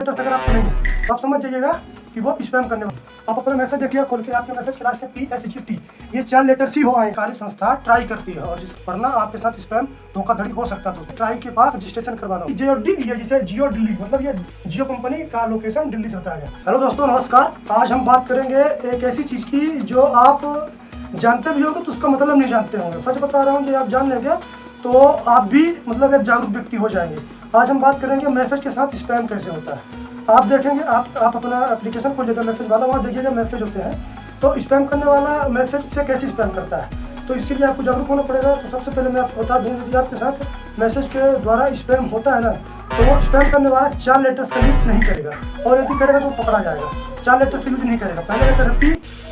अगर आप करेंगे तो आप समझ जाइएगा कि वो स्पैम करने वाला। आप अपना मैसेज देखिए खोल के, आपके मैसेज के लास्ट में PSGT ये 4 लेटर्स ही हो आए। कार्य संस्था ट्राई करती है और जिस वरना आपके साथ स्पैम धोखाधड़ी हो सकता है। तो ट्राई के बाद रजिस्ट्रेशन करवाना। ये जिसे जियो दिल्ली, मतलब ये जियो कंपनी का लोकेशन दिल्ली से बताया गया। हेलो दोस्तों, नमस्कार। आज हम बात करेंगे एक ऐसी चीज की जो आप जानते भी होंगे तो उसका मतलब नहीं जानते होंगे। सच बता रहा हूँ, जो आप जान लेंगे तो आप भी मतलब एक जागरूक व्यक्ति हो जाएंगे। आज हम बात करेंगे मैसेज के साथ स्पैम कैसे होता है। आप देखेंगे, आप अपना एप्लीकेशन को लेकर मैसेज वाला वहाँ देखिएगा मैसेज होते हैं, तो स्पैम करने वाला मैसेज से कैसे स्पैम करता है। तो इसके लिए आपको जागरूक होना पड़ेगा। तो सबसे पहले मैं आपको बता दूँ, यदि आपके साथ मैसेज के द्वारा स्पैम होता है ना, तो वो स्पैम करने वाला 4 लेटर्स का यूज नहीं करेगा, और यदि करेगा तो पकड़ा जाएगा। 4 लेटर्स का यूज नहीं करेगा। पहला लेटर है P,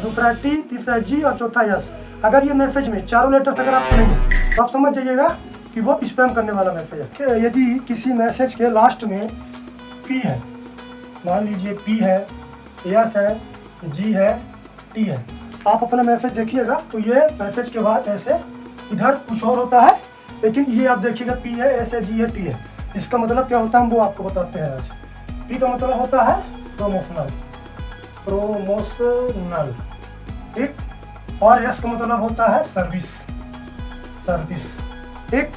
दूसरा T, तीसरा G और चौथा S। अगर ये मैसेज में चारों लेटर्स अगर आप करेंगे तो आप समझ जाइएगा कि वो स्पैम करने वाला मैसेज है। यदि किसी मैसेज के लास्ट में P है, मान लीजिए P है, S है, G है, T है, आप अपना मैसेज देखिएगा तो ये मैसेज के बाद ऐसे इधर कुछ और होता है, लेकिन ये आप देखिएगा P है, S है, G है, T है। इसका मतलब क्या होता है हम वो आपको बताते हैं आज। P का मतलब होता है प्रमोशनल, ठीक, और S का मतलब होता है सर्विस, ठीक।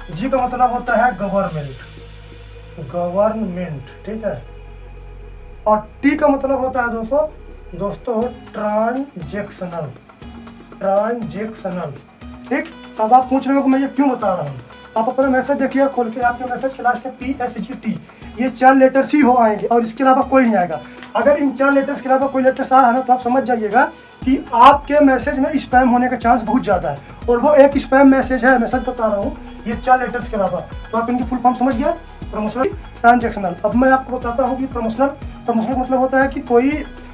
G का मतलब होता है गवर्नमेंट, ठीक है। और T का मतलब होता है दोस्तों ट्रांजैक्शनल, ठीक। अब आप पूछ रहे हो कि मैं ये क्यों बता रहा हूँ। आप अपना मैसेज देखिए खोल के, आपके मैसेज के लास्ट में PSGT ये 4 लेटर्स ही हो आएंगे और इसके अलावा कोई नहीं आएगा। अगर इन 4 लेटर्स के अलावा कोई लेटर्स आ रहा है ना, तो आप समझ जाइएगा कि आपके मैसेज में स्पैम होने का चांस बहुत ज़्यादा है, और वो एक स्पैम मैसेज है। मैं सच बता रहा हूँ, ये 4 लेटर्स के अलावा। तो आप इनकी फुल फॉर्म समझ गए, प्रमोशनल, ट्रांजैक्शनल। अब मैं आपको बताता हूँ कि प्रमोशनल मतलब होता है कि कोई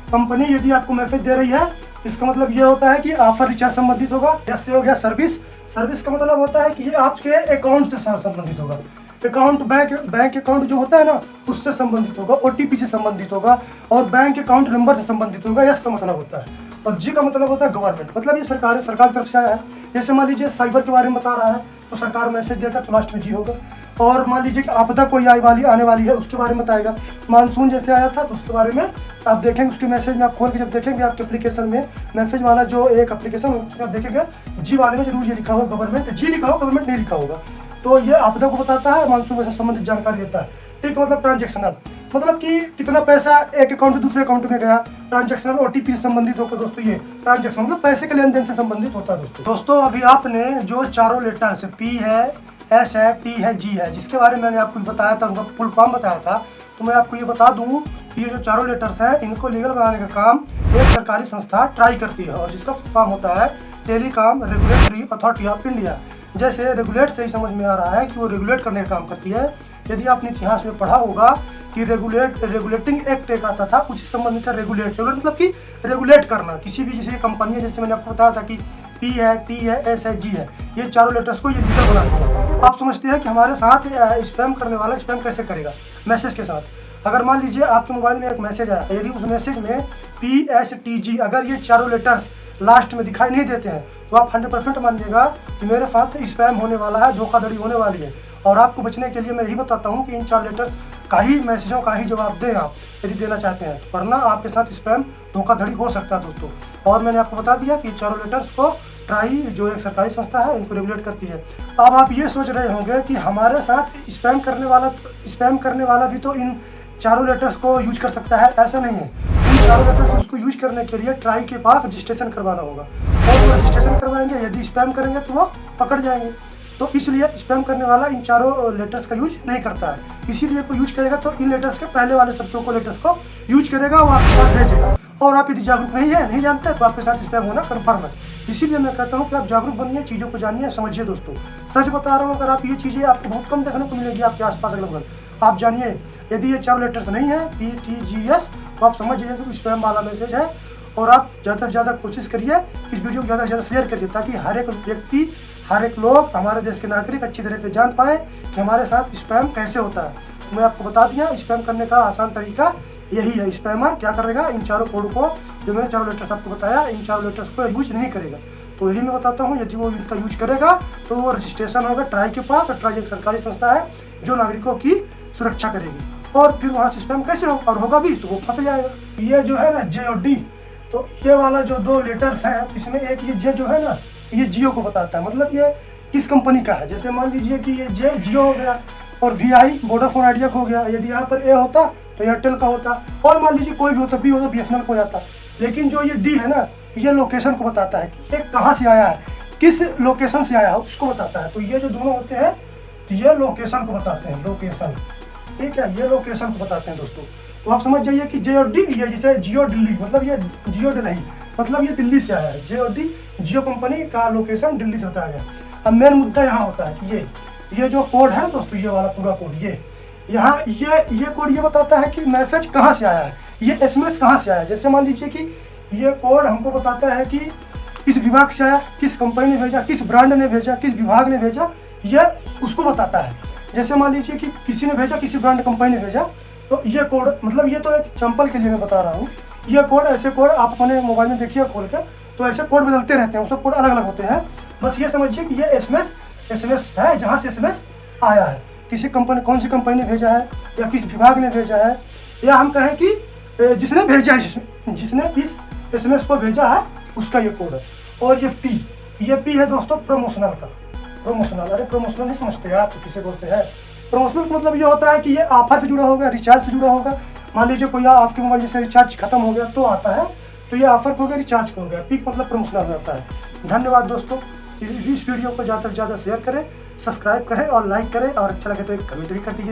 कंपनी यदि आपको मैसेज दे रही है, इसका मतलब ये होता है कि ऑफर रिचार्ज संबंधित होगा। जैसे हो गया सर्विस का मतलब होता है कि ये आपके अकाउंट से संबंधित होगा। अकाउंट बैंक अकाउंट जो होता है ना, उससे संबंधित होगा, OTP से संबंधित होगा, और बैंक अकाउंट नंबर से संबंधित होगा। इसका मतलब होता है। और G का मतलब होता है गवर्नमेंट, मतलब ये सरकार की तरफ से आया है। जैसे मान लीजिए साइबर के बारे में बता रहा है तो सरकार मैसेज देगा तो लास्ट में G होगा। और मान लीजिए कि आपदा कोई आने वाली है उसके बारे में बताएगा। मानसून जैसे आया था तो उसके बारे में आप देखेंगे, उसके मैसेज में आप खोल के जब देखेंगे आपके एप्लीकेशन में मैसेज वाला जो एक एप्लीकेशन उसमें आप देखेंगे G वाले में जरूर ये लिखा होगा गवर्नमेंट, G लिखा होगा, गवर्नमेंट नहीं लिखा होगा। तो ये आपदा को बताता है, मानसून से संबंधित जानकारी देता है, ठीक। मतलब ट्रांजैक्शनल मतलब कि कितना पैसा एक अकाउंट से दूसरे अकाउंट में गया। ट्रांजैक्शनल OTP से संबंधित होकर दोस्तों, ये ट्रांजैक्शन मतलब पैसे के लेन देन से संबंधित होता है दोस्तों। अभी आपने जो चारों लेटर्स P है, S है, T है, G है, जिसके बारे में मैंने आपको बताया था, उनका फुल फॉर्म बताया था, तो मैं आपको ये बता दूं कि ये जो चारों लेटर्स हैं इनको लीगल बनाने का काम एक सरकारी संस्था ट्राई करती है, और जिसका फुल फॉर्म होता है telecom regulatory authority of India. जैसे रेगुलेट से ही समझ में आ रहा है कि वो रेगुलेट करने का काम करती है। यदि आपने इतिहास में पढ़ा होगा कि रेगुलेटिंग एक्ट एक आता था, कुछ संबंधित है रेगुलेट मतलब कि रेगुलेट करना किसी भी, जैसे कंपनी है, जैसे मैंने आपको बताया था कि P है, T है, S है, G है, ये चारों लेटर्स को ये लीगल बनाती है। आप समझते हैं कि हमारे साथ स्पैम करने वाला स्पैम कैसे करेगा मैसेज के साथ। अगर मान लीजिए आपके मोबाइल में एक मैसेज आया, यदि उस मैसेज में PSTG अगर ये चारों लेटर्स लास्ट में दिखाई नहीं देते हैं, तो आप 100% मानिएगा कि मेरे साथ स्पैम होने वाला है, धोखाधड़ी होने वाली है। और आपको बचने के लिए मैं यही बताता हूँ कि इन 4 लेटर्स का ही मैसेजों का ही जवाब दें आप, यदि देना चाहते हैं, वरना आपके साथ स्पैम धोखाधड़ी हो सकता है दोस्तों। और मैंने आपको बता दिया कि चारों लेटर्स को ट्राई जो एक सरकारी संस्था है इनको रेगुलेट करती है। अब आप ये सोच रहे होंगे कि हमारे साथ स्पैम करने वाला भी तो इन चारों लेटर्स को यूज कर सकता है। ऐसा नहीं है। इन चारों लेटर्स उसको यूज करने के लिए ट्राई के पास रजिस्ट्रेशन करवाना होगा, और वो रजिस्ट्रेशन करवाएंगे, यदि स्पैम करेंगे तो वो पकड़ जाएंगे। तो इसलिए स्पैम करने वाला इन चारों लेटर्स का यूज नहीं करता है। इसीलिए कोई यूज करेगा तो इन लेटर्स के पहले वाले शब्दों को, लेटर्स को यूज करेगा, वो आपके पास भेजेगा। और आप यदि जागरूक नहीं जानते तो आपके साथ स्पैम होना कन्फर्म है। इसीलिए मैं कहता हूँ कि आप जागरूक बनिए, चीज़ों को जानिए, समझिए दोस्तों। सच बता रहा हूँ, अगर आप ये चीज़ें आपको बहुत कम देखने को मिलेगी आपके आसपास अगल बगल। आप जानिए, यदि ये 4 लेटर्स नहीं है P, T, G, S, तो आप समझ जाइए कि स्पैम वाला मैसेज है। और आप ज़्यादा से ज़्यादा कोशिश करिए, इस वीडियो को ज़्यादा से ज़्यादा शेयर करिए, ताकि हर एक व्यक्ति, हर एक लोग, हमारे देश के नागरिक अच्छी तरह से जान पाए कि हमारे साथ स्पैम कैसे होता है। तो मैं आपको बता दिया, स्पैम करने का आसान तरीका यही है। स्पैमर क्या करेगा, इन चारों कोड को, जो मैंने चारों लेटर्स आपको बताया, इन चारों लेटर्स को यूज नहीं करेगा। तो यही मैं बताता हूँ, यदि वो इनका यूज करेगा तो वो रजिस्ट्रेशन होगा ट्राई के पास, और ट्राई एक सरकारी संस्था है जो नागरिकों की सुरक्षा करेगी। और फिर वहाँ से स्पैम कैसे हो, और होगा भी तो वो फंस जाएगा। ये जो है ना जे और डी, तो ये वाला जो 2 लेटर्स हैं इसमें एक ये जे जो है ना ये जियो को बताता है, मतलब ये किस कंपनी का है। जैसे मान लीजिए कि ये जे जियो हो गया और VI वोडाफोन आइडिया का हो गया। यदि यहाँ पर ए होता तो एयरटेल का होता, और मान लीजिए कोई भी होता, बी होता BSNL को जाता। लेकिन जो ये डी है ना ये लोकेशन को बताता है कि ये कहाँ से आया है, किस लोकेशन से आया है उसको बताता है। तो ये जो दोनों होते हैं तो ये लोकेशन को बताते हैं, लोकेशन, ठीक है, ये लोकेशन को बताते हैं दोस्तों। तो आप समझ जाइए कि जे और डी, ये जैसे जियो दिल्ली, मतलब ये जियो दिल्ली, मतलब ये दिल्ली से आया है। जे और डी जियो कंपनी का लोकेशन दिल्ली से बताया गया। अब मेन मुद्दा यहाँ होता है कि ये जो कोड है दोस्तों, ये वाला पूरा कोड, ये यहाँ ये कोड ये बताता है कि मैसेज कहाँ से आया है, ये SMS कहाँ से आया है। जैसे मान लीजिए कि ये कोड हमको बताता है कि किस विभाग से आया, किस कंपनी ने भेजा, किस ब्रांड ने भेजा, किस विभाग ने भेजा, ये उसको बताता है। जैसे मान लीजिए कि किसी ने भेजा, किसी ब्रांड कंपनी ने भेजा, तो ये कोड, मतलब ये तो एक एग्जाम्पल के लिए मैं बता रहा हूँ। ये कोड, ऐसे कोड आप अपने मोबाइल में देखिए खोल के, तो ऐसे कोड बदलते रहते हैं, सब कोड अलग अलग होते हैं। बस ये समझिए कि ये SMS है जहाँ से SMS आया है, किसी कंपनी, कौन सी कंपनी ने भेजा है या किस विभाग ने भेजा है, या हम कहें कि जिसने भेजा है, जिसने इस SMS को भेजा है उसका ये कोड है। और ये P है दोस्तों प्रमोशनल का, प्रमोशनल, अरे प्रमोशनल नहीं समझते आप तो किसे बोलते हैं। प्रमोशनल का मतलब ये होता है कि ये ऑफर से जुड़ा होगा, रिचार्ज से जुड़ा होगा। मान लीजिए कोई आपके मोबाइल जैसे रिचार्ज खत्म हो गया तो आता है, तो ये ऑफर हो गया, रिचार्ज हो गया, पीक मतलब प्रमोशनल हो जाता है। धन्यवाद दोस्तों, इस वीडियो को ज़्यादा से ज़्यादा शेयर करें, सब्सक्राइब करें और लाइक करें, और अच्छा लगे तो एक कमेंट भी कर दीजिए।